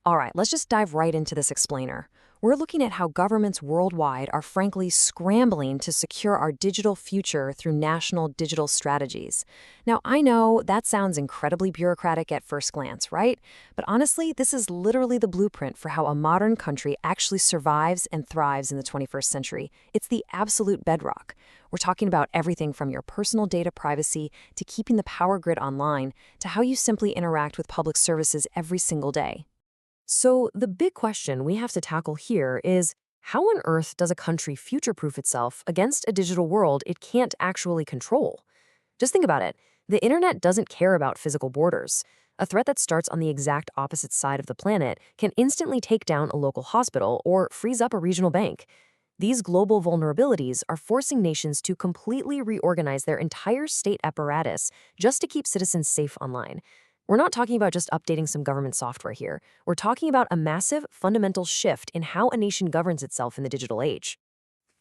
All right, let's just dive right into this explainer. We're looking at how governments worldwide are frankly scrambling to secure our digital future through national digital strategies. Now, I know that sounds incredibly bureaucratic at first glance, right? But honestly, this is literally the blueprint for how a modern country actually survives and thrives in the 21st century. It's the absolute bedrock. We're talking about everything from your personal data privacy to keeping the power grid online to how you simply interact with public services every single day. So, the big question we have to tackle here is how on earth does a country future proof itself against a digital world it can't actually control? Just think about it. The internet doesn't care about physical borders. A threat that starts on the exact opposite side of the planet can instantly take down a local hospital or freeze up a regional bank. These global vulnerabilities are forcing nations to completely reorganize their entire state apparatus just to keep citizens safe online. We're not talking about just updating some government software here. We're talking about a massive, fundamental shift in how a nation governs itself in the digital age.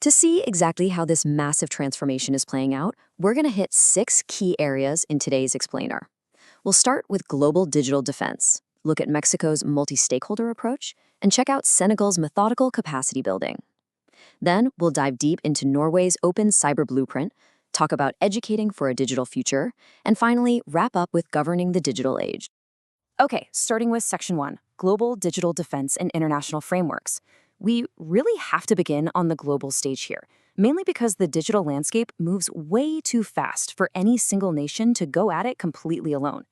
To see exactly how this massive transformation is playing out, we're going to hit 6 key areas in today's explainer. We'll start with global digital defense, look at Mexico's multi-stakeholder approach, and check out Senegal's methodical capacity building. Then we'll dive deep into Norway's open cyber blueprint, talk about educating for a digital future, and finally wrap up with governing the digital age. Okay, starting with Section 1, Global Digital Defense and International Frameworks. We really have to begin on the global stage here, mainly because the digital landscape moves way too fast for any single nation to go at it completely alone.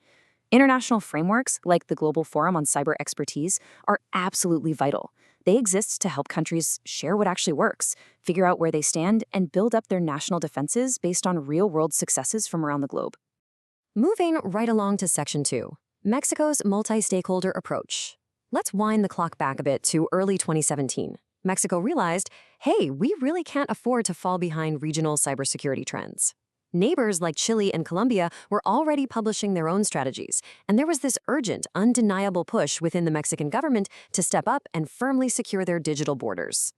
International frameworks, like the Global Forum on Cyber Expertise, are absolutely vital. They exist to help countries share what actually works, figure out where they stand, and build up their national defenses based on real-world successes from around the globe. Moving right along to Section 2, Mexico's multi-stakeholder approach. Let's wind the clock back a bit to early 2017. Mexico realized, hey, we really can't afford to fall behind regional cybersecurity trends. Neighbors like Chile and Colombia were already publishing their own strategies, and there was this urgent, undeniable push within the Mexican government to step up and firmly secure their digital borders.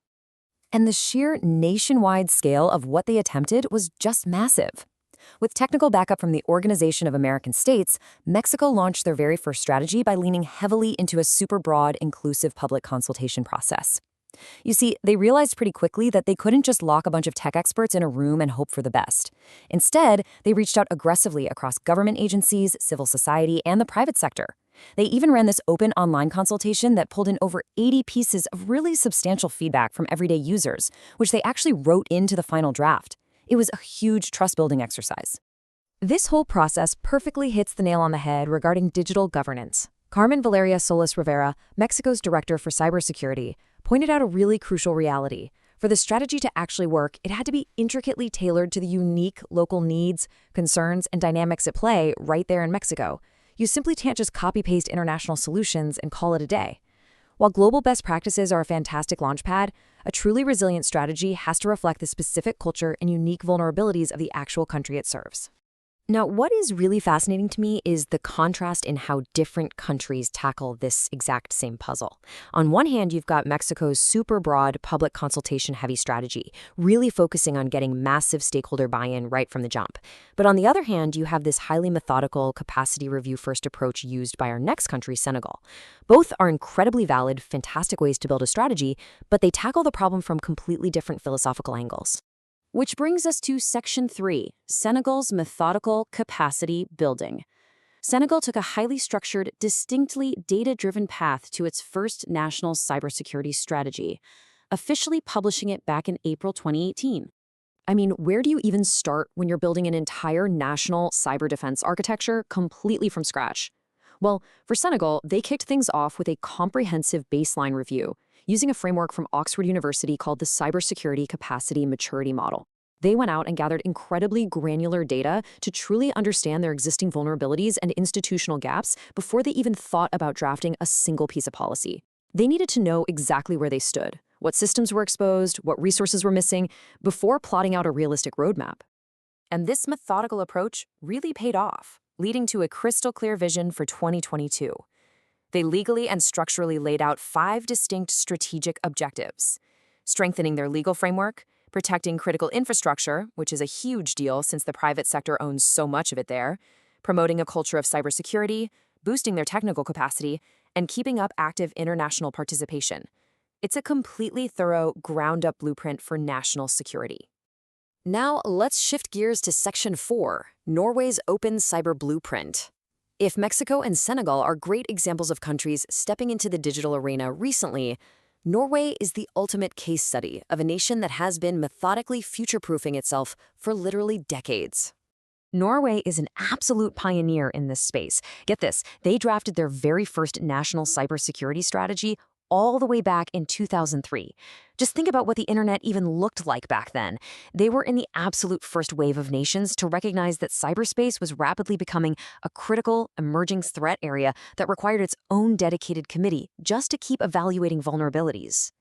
And the sheer nationwide scale of what they attempted was just massive. With technical backup from the Organization of American States, Mexico launched their very first strategy by leaning heavily into a super broad, inclusive public consultation process. You see, they realized pretty quickly that they couldn't just lock a bunch of tech experts in a room and hope for the best. Instead, they reached out aggressively across government agencies, civil society, and the private sector. They even ran this open online consultation that pulled in over 80 pieces of really substantial feedback from everyday users, which they actually wrote into the final draft. It was a huge trust-building exercise. This whole process perfectly hits the nail on the head regarding digital governance. Carmen Valeria Solis Rivera, Mexico's director for cybersecurity, pointed out a really crucial reality. For the strategy to actually work, it had to be intricately tailored to the unique local needs, concerns, and dynamics at play right there in Mexico. You simply can't just copy-paste international solutions and call it a day. While global best practices are a fantastic launchpad, a truly resilient strategy has to reflect the specific culture and unique vulnerabilities of the actual country it serves. Now, what is really fascinating to me is the contrast in how different countries tackle this exact same puzzle. On one hand, you've got Mexico's super broad public consultation heavy strategy, really focusing on getting massive stakeholder buy-in right from the jump. But on the other hand, you have this highly methodical capacity review first approach used by our next country, Senegal. Both are incredibly valid, fantastic ways to build a strategy, but they tackle the problem from completely different philosophical angles. Which brings us to Section 3, Senegal's methodical capacity building. Senegal took a highly structured, distinctly data-driven path to its first national cybersecurity strategy, officially publishing it back in April 2018. I mean, where do you even start when you're building an entire national cyber defense architecture completely from scratch? Well, for Senegal, they kicked things off with a comprehensive baseline review, using a framework from Oxford University called the Cybersecurity Capacity Maturity Model. They went out and gathered incredibly granular data to truly understand their existing vulnerabilities and institutional gaps before they even thought about drafting a single piece of policy. They needed to know exactly where they stood, what systems were exposed, what resources were missing, before plotting out a realistic roadmap. And this methodical approach really paid off, leading to a crystal clear vision for 2022. They legally and structurally laid out 5 distinct strategic objectives: strengthening their legal framework, protecting critical infrastructure, which is a huge deal since the private sector owns so much of it there, promoting a culture of cybersecurity, boosting their technical capacity, and keeping up active international participation. It's a completely thorough, ground-up blueprint for national security. Now, let's shift gears to Section 4, Norway's Open Cyber Blueprint. If Mexico and Senegal are great examples of countries stepping into the digital arena recently, Norway is the ultimate case study of a nation that has been methodically future-proofing itself for literally decades. Norway is an absolute pioneer in this space. Get this, they drafted their very first national cybersecurity strategy all the way back in 2003. Just think about what the internet even looked like back then. They were in the absolute first wave of nations to recognize that cyberspace was rapidly becoming a critical, emerging threat area that required its own dedicated committee just to keep evaluating vulnerabilities.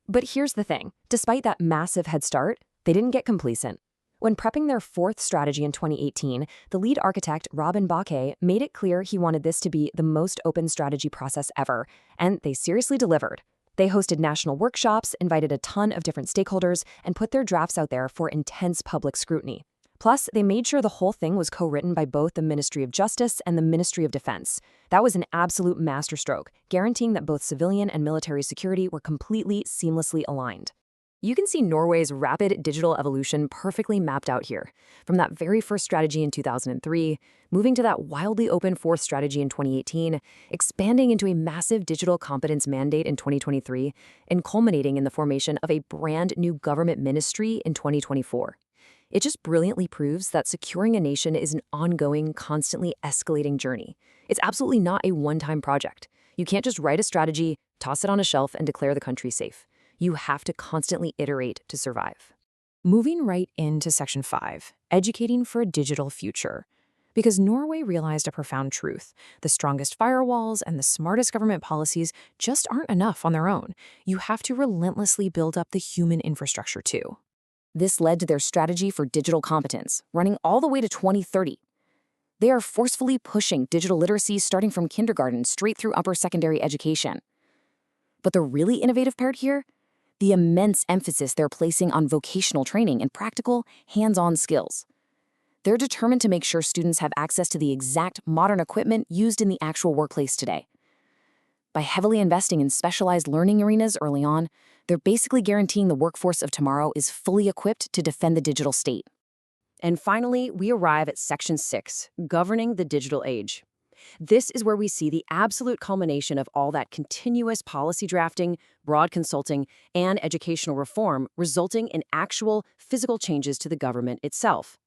But here's the thing. Despite that massive head start, they didn't get complacent. When prepping their fourth strategy in 2018, the lead architect, Robin Bakke, made it clear he wanted this to be the most open strategy process ever, and they seriously delivered. They hosted national workshops, invited a ton of different stakeholders, and put their drafts out there for intense public scrutiny. Plus, they made sure the whole thing was co-written by both the Ministry of Justice and the Ministry of Defense. That was an absolute masterstroke, guaranteeing that both civilian and military security were completely seamlessly aligned. You can see Norway's rapid digital evolution perfectly mapped out here. From that very first strategy in 2003, moving to that wildly open fourth strategy in 2018, expanding into a massive digital competence mandate in 2023, and culminating in the formation of a brand new government ministry in 2024. It just brilliantly proves that securing a nation is an ongoing, constantly escalating journey. It's absolutely not a one-time project. You can't just write a strategy, toss it on a shelf, and declare the country safe. You have to constantly iterate to survive. Moving right into Section 5, Educating for a Digital Future. Because Norway realized a profound truth. The strongest firewalls and the smartest government policies just aren't enough on their own. You have to relentlessly build up the human infrastructure too. This led to their strategy for digital competence, running all the way to 2030. They are forcefully pushing digital literacy starting from kindergarten straight through upper secondary education. But the really innovative part here? The immense emphasis they're placing on vocational training and practical, hands-on skills. They're determined to make sure students have access to the exact modern equipment used in the actual workplace today. By heavily investing in specialized learning arenas early on, they're basically guaranteeing the workforce of tomorrow is fully equipped to defend the digital state. And finally, we arrive at Section 6, Governing the Digital Age. This is where we see the absolute culmination of all that continuous policy drafting, broad consulting, and educational reform resulting in actual physical changes to the government itself.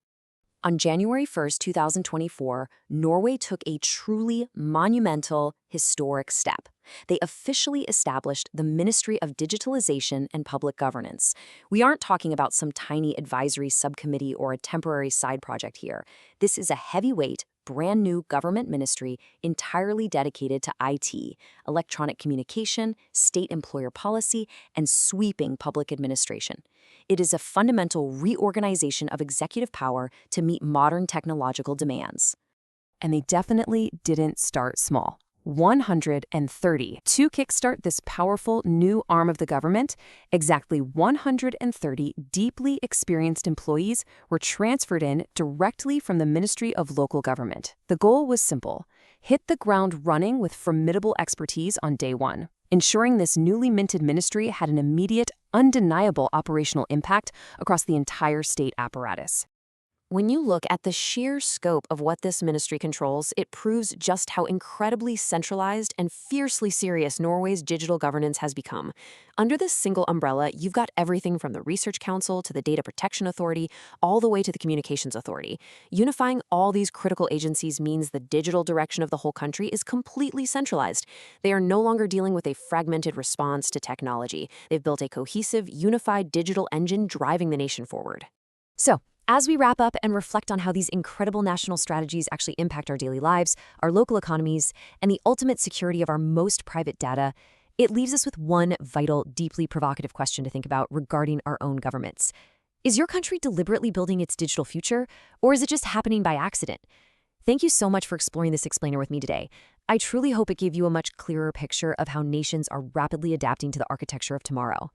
On January 1st, 2024, Norway took a truly monumental, historic step. They officially established the Ministry of Digitalization and Public Governance. We aren't talking about some tiny advisory subcommittee or a temporary side project here. This is a heavyweight, brand new government ministry entirely dedicated to IT, electronic communication, state employer policy, and sweeping public administration. It is a fundamental reorganization of executive power to meet modern technological demands. And they definitely didn't start small. 130. To kickstart this powerful new arm of the government, exactly 130 deeply experienced employees were transferred in directly from the Ministry of Local Government. The goal was simple: hit the ground running with formidable expertise on day one, ensuring this newly minted ministry had an immediate, undeniable operational impact across the entire state apparatus. When you look at the sheer scope of what this ministry controls, it proves just how incredibly centralized and fiercely serious Norway's digital governance has become. Under this single umbrella, you've got everything from the Research Council to the Data Protection Authority, all the way to the Communications Authority. Unifying all these critical agencies means the digital direction of the whole country is completely centralized. They are no longer dealing with a fragmented response to technology. They've built a cohesive, unified digital engine driving the nation forward. So, as we wrap up and reflect on how these incredible national strategies actually impact our daily lives, our local economies, and the ultimate security of our most private data, it leaves us with one vital, deeply provocative question to think about regarding our own governments. Is your country deliberately building its digital future, or is it just happening by accident? Thank you so much for exploring this explainer with me today. I truly hope it gave you a much clearer picture of how nations are rapidly adapting to the architecture of tomorrow.